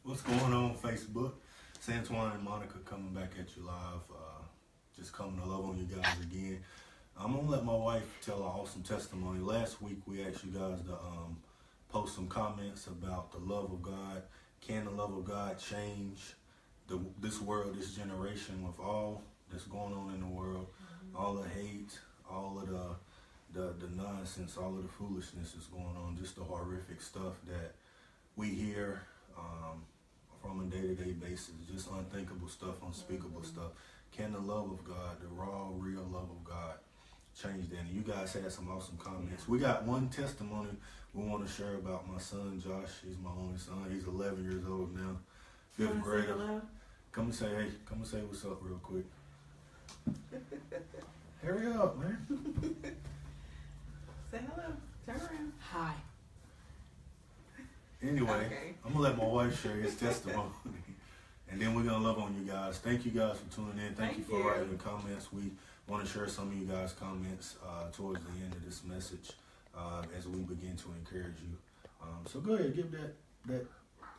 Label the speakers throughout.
Speaker 1: What's going on, Facebook? Santuan and Monica coming back at you live. Just coming to love on you guys again. I'm gonna let my wife tell an awesome testimony. Last week we asked you guys to post some comments about the love of God. Can the love of God change this world, this generation, with all that's going on in the world, all the hate, all of the nonsense, all of the foolishness that's going on, just the horrific stuff that we hear from a day-to-day basis, just unthinkable stuff, unspeakable stuff. Can the love of God, the raw, real love of God, change that? And you guys had some awesome comments. We got one testimony we want to share about my son, Josh. He's my only son. He's 11 years old now. Fifth grader. Come and say, hey, come and say what's up real quick. Hurry up, man.
Speaker 2: Say hello. Turn around.
Speaker 3: Hi.
Speaker 1: Anyway,
Speaker 2: Okay.
Speaker 1: I'm going to let my wife share his testimony. And then we're going to love on you guys. Thank you guys for tuning in. Thank you for writing the comments. We want to share some of you guys' comments towards the end of this message as we begin to encourage you. So go ahead, give that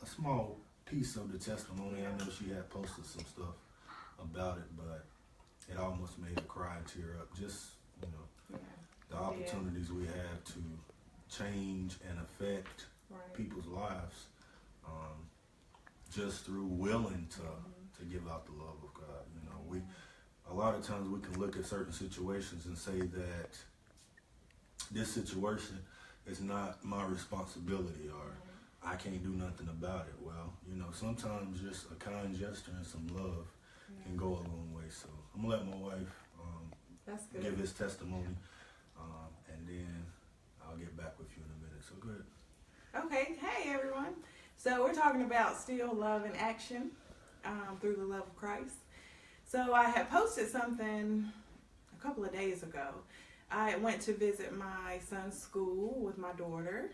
Speaker 1: a small piece of the testimony. I know she had posted some stuff about it, but it almost made her cry and tear up. Just, the opportunities we have to change and affect people's lives just through willing to give out the love of God. We a lot of times we can look at certain situations and say that this situation is not my responsibility or I can't do nothing about it. Well, sometimes just a kind gesture and some love can go a long way. So I'm gonna let my wife give his testimony, and then I'll get back with you in a minute. So go ahead.
Speaker 2: Okay. Hey, everyone. So we're talking about still love in action through the love of Christ. So I had posted something a couple of days ago. I went to visit my son's school with my daughter,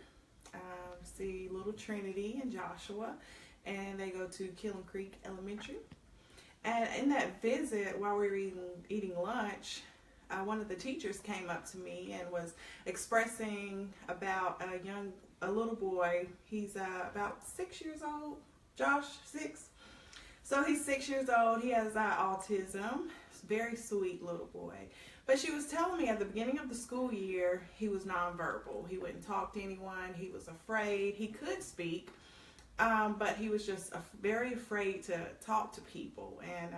Speaker 2: see little Trinity and Joshua, and they go to Killen Creek Elementary. And in that visit, while we were eating lunch, one of the teachers came up to me and was expressing about a little boy. He's about 6 years old. Josh, 6. So he's 6 years old. He has autism. He's a very sweet little boy. But she was telling me at the beginning of the school year, he was nonverbal. He wouldn't talk to anyone. He was afraid. He could speak, but he was just very afraid to talk to people. And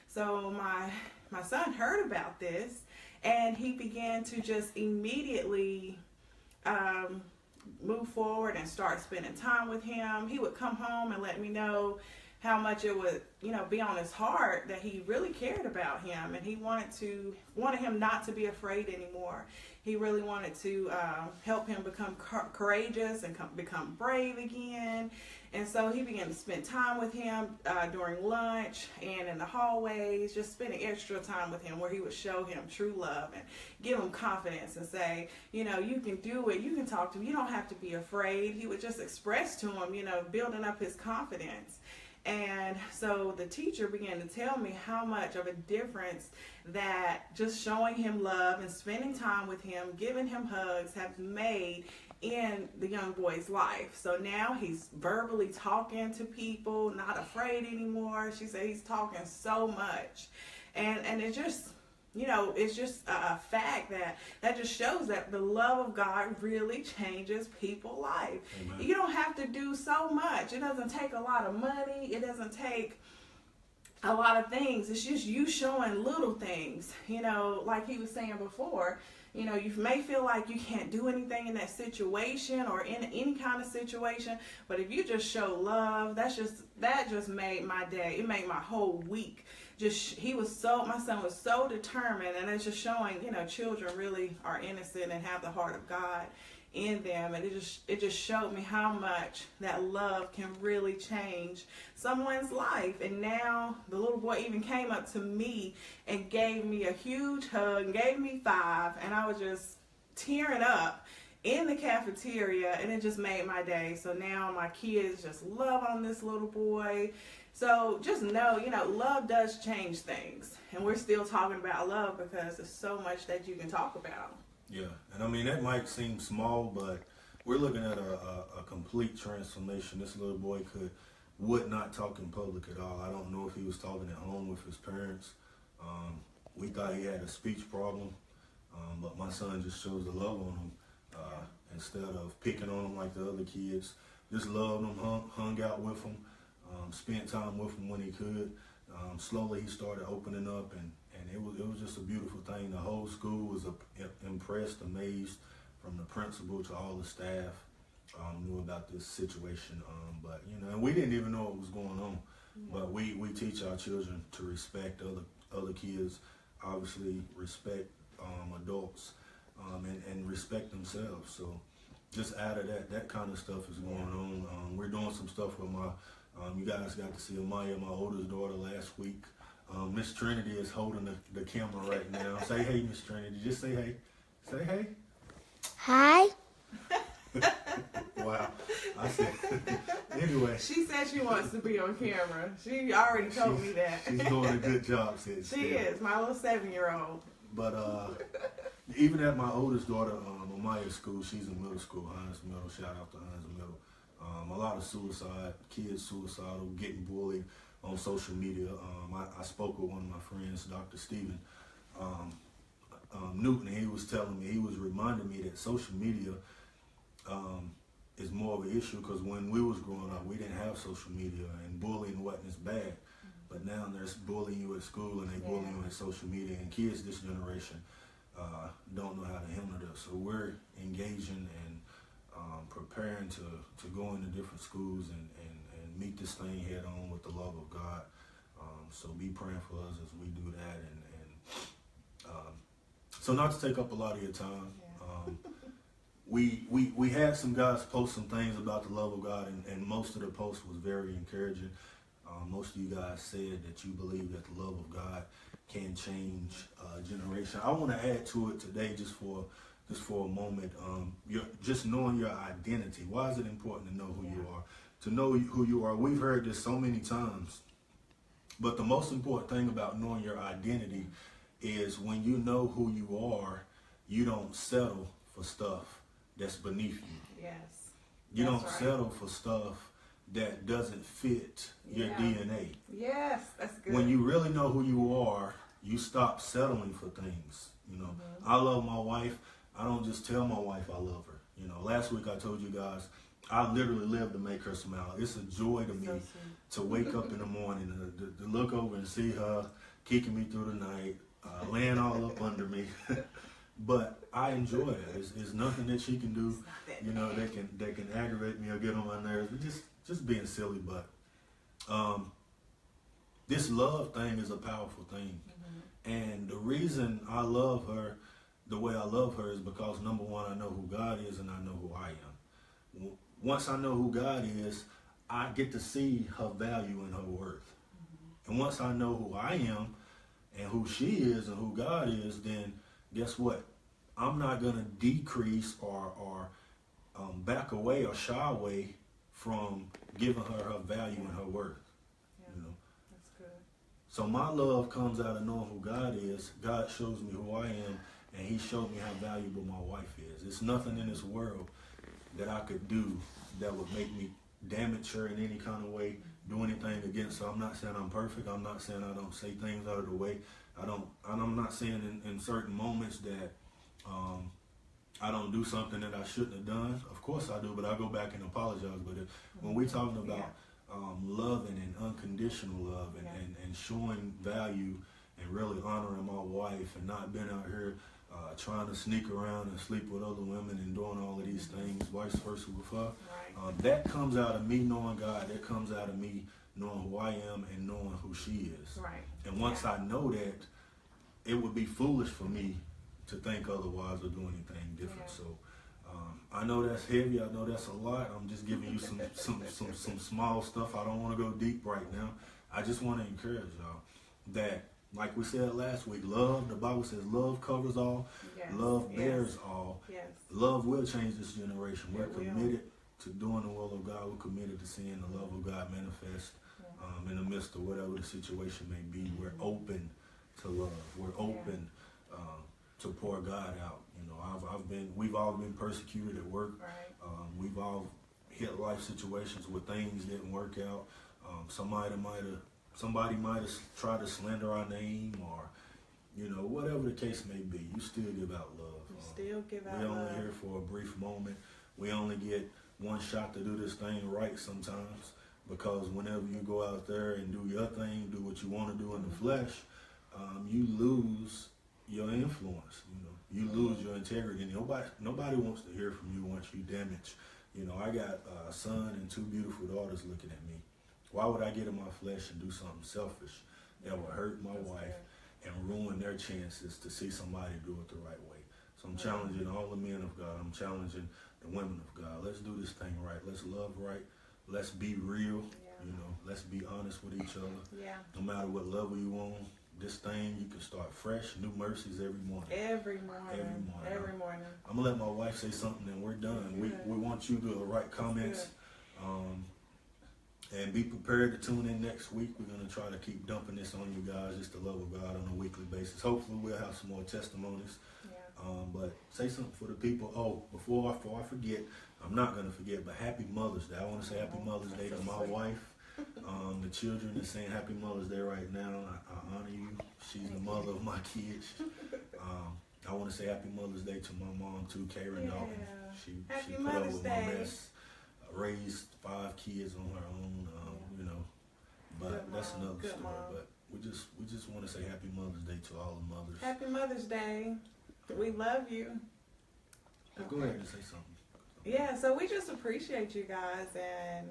Speaker 2: so my son heard about this, and he began to just immediately move forward and start spending time with him. He would come home and let me know how much it would, be on his heart, that he really cared about him, and he wanted him not to be afraid anymore. He really wanted to help him become courageous and become brave again. And so he began to spend time with him during lunch and in the hallways, just spending extra time with him where he would show him true love and give him confidence and say, you can do it, you can talk to him, you don't have to be afraid. He would just express to him, building up his confidence. And so the teacher began to tell me how much of a difference that just showing him love and spending time with him, giving him hugs, have made in the young boy's life. So now he's verbally talking to people, not afraid anymore. She said he's talking so much. And it just, it's just a fact that just shows that the love of God really changes people's life. Amen. You don't have to do so much. It doesn't take a lot of money. It doesn't take a lot of things. It's just you showing little things, like he was saying before. You may feel like you can't do anything in that situation or in any kind of situation, but if you just show love, that just made my day. It made my whole week. My son was so determined, and it's just showing, children really are innocent and have the heart of God in them, and it just showed me how much that love can really change someone's life. And now the little boy even came up to me and gave me a huge hug and gave me 5, and I was just tearing up in the cafeteria, and it just made my day. So now my kids just love on this little boy. So just know, love does change things, and we're still talking about love because there's so much that you can talk about.
Speaker 1: Yeah, and that might seem small, but we're looking at a complete transformation. This little boy could would not talk in public at all. I don't know if he was talking at home with his parents. We thought he had a speech problem, but my son just chose to love on him instead of picking on him like the other kids. Just loved him, hung out with him, spent time with him when he could. Slowly he started opening up, and it was just a beautiful thing. The whole school was impressed, amazed, from the principal to all the staff. Knew about this situation, but and we didn't even know what was going on. But we teach our children to respect other kids, obviously respect adults, and respect themselves. So just out of that kind of stuff is going on. We're doing some stuff with my. You guys got to see Amaya, my oldest daughter, last week. Miss Trinity is holding the camera right now. Say hey, Miss Trinity. Just say hey. Say hey.
Speaker 3: Hi.
Speaker 1: Wow. I said, anyway.
Speaker 2: She said she wants to be on camera. She already told me that.
Speaker 1: She's doing a good job, sis.
Speaker 2: She is, my little 7-year-old.
Speaker 1: But even at my oldest daughter, Amaya's school, she's in middle school, Hines Middle. Shout out to Hines Middle. A lot of suicide, kids suicidal, getting bullied on social media. I spoke with one of my friends, Dr. Stephen Newton, and he was telling me, he was reminding me that social media is more of an issue because when we was growing up, we didn't have social media, and bullying wasn't as bad. But now there's bullying you at school, and they bully you on social media, and kids this generation don't know how to handle this. So we're engaging and preparing to go into different schools and meet this thing head on with the love of God. So be praying for us as we do that. And so not to take up a lot of your time, we had some guys post some things about the love of God, and most of the post was very encouraging. Most of you guys said that you believe that the love of God can change a generation. I want to add to it today just for a moment. Just knowing your identity. Why is it important to know who you are? To know who you are. We've heard this so many times. But the most important thing about knowing your identity is when you know who you are, you don't settle for stuff that's beneath you.
Speaker 2: Yes.
Speaker 1: You don't settle for stuff that doesn't fit your DNA.
Speaker 2: Yes, that's good.
Speaker 1: When you really know who you are, you stop settling for things. I love my wife. I don't just tell my wife I love her. Last week I told you guys, I literally live to make her smile. It's a joy to me to wake up in the morning, to look over and see her kicking me through the night, laying all up under me. But I enjoy it. It's nothing that she can do, that can aggravate me or get on my nerves. But just being silly. But this love thing is a powerful thing. And the reason I love her the way I love her is because, number one, I know who God is and I know who I am. Once I know who God is, I get to see her value and her worth. And once I know who I am and who she is and who God is, then guess what? I'm not going to decrease or back away or shy away from giving her value and her worth.
Speaker 2: That's good.
Speaker 1: So my love comes out of knowing who God is. God shows me who I am, and he showed me how valuable my wife is. There's nothing in this world that I could do that would make me damage her in any kind of way, do anything against her. I'm not saying I'm perfect. I'm not saying I don't say things out of the way. I'm not saying in certain moments that I don't do something that I shouldn't have done. Of course I do, but I go back and apologize. But when we're talking about loving and unconditional love and showing value and really honoring my wife and not being out here trying to sneak around and sleep with other women and doing all of these things, vice versa with her. Right. That comes out of me knowing God. That comes out of me knowing who I am and knowing who she is.
Speaker 2: Right.
Speaker 1: And once I know that, it would be foolish for me to think otherwise or do anything different. So I know that's heavy. I know that's a lot. I'm just giving you some small stuff. I don't want to go deep right now. I just want to encourage y'all that, like we said last week, love, the Bible says love covers all, love bears all. Yes. Love will change this generation. We're committed to doing the will of God. We're committed to seeing the love of God manifest in the midst of whatever the situation may be. We're open to love. We're open to pour God out. We've all been persecuted at work. Right. We've all hit life situations where things didn't work out. Somebody might have tried to slander our name, or whatever the case may be. You still give out love.
Speaker 2: Still give out
Speaker 1: We
Speaker 2: love.
Speaker 1: only here for a brief moment. We only get one shot to do this thing right sometimes, because whenever you go out there and do your thing, do what you want to do in the flesh, you lose your influence. You lose your integrity. Nobody wants to hear from you once you damage. I got a son and 2 beautiful daughters looking at me. Why would I get in my flesh and do something selfish that would hurt my wife and ruin their chances to see somebody do it the right way? So I'm challenging all the men of God. I'm challenging the women of God. Let's do this thing right. Let's love right. Let's be real. Let's be honest with each other.
Speaker 2: Yeah.
Speaker 1: No matter what level you on, this thing, you can start fresh, new mercies every morning.
Speaker 2: Every morning. I'm
Speaker 1: going to let my wife say something and we're done. We want you to write comments. And be prepared to tune in next week. We're going to try to keep dumping this on you guys, just the love of God on a weekly basis. Hopefully we'll have some more testimonies. But say something for the people. Oh, before I forget, I'm not going to forget, but Happy Mother's Day. I want to say Happy Mother's Day to my wife. The children are saying Happy Mother's Day right now. I honor you. She's the mother of my kids. I want to say Happy Mother's Day to my mom too, Karen Dalton. She put up with my mess. Raised 5 kids on her own, but that's another story.
Speaker 2: Mom.
Speaker 1: But we just want to say Happy Mother's Day to all the mothers.
Speaker 2: Happy Mother's Day. We love you.
Speaker 1: Go ahead and say something.
Speaker 2: Yeah, so we just appreciate you guys, and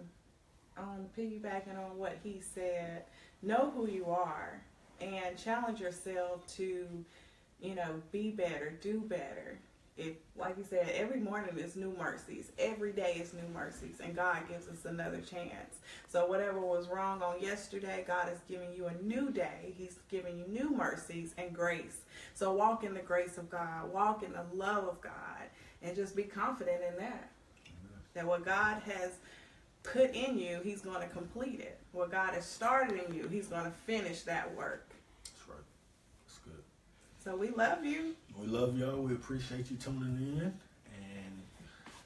Speaker 2: piggybacking on what he said, know who you are and challenge yourself to, be better, do better. If, like you said, every morning is new mercies. Every day is new mercies, and God gives us another chance. So whatever was wrong on yesterday, God is giving you a new day. He's giving you new mercies and grace. So walk in the grace of God. Walk in the love of God, and just be confident in that. That what God has put in you, He's going to complete it. What God has started in you, He's going to finish that work.
Speaker 1: That's right. That's good.
Speaker 2: So we love you.
Speaker 1: We love y'all. We appreciate you tuning in. And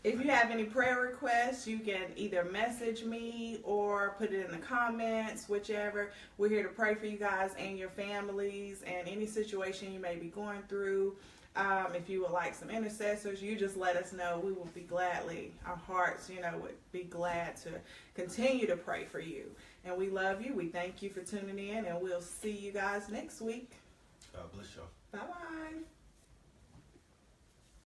Speaker 2: if you have any prayer requests, you can either message me or put it in the comments, whichever. We're here to pray for you guys and your families and any situation you may be going through. If you would like some intercessors, you just let us know. We will be gladly, our hearts, would be glad to continue to pray for you. And we love you. We thank you for tuning in, and we'll see you guys next week.
Speaker 1: God bless y'all.
Speaker 2: Bye-bye.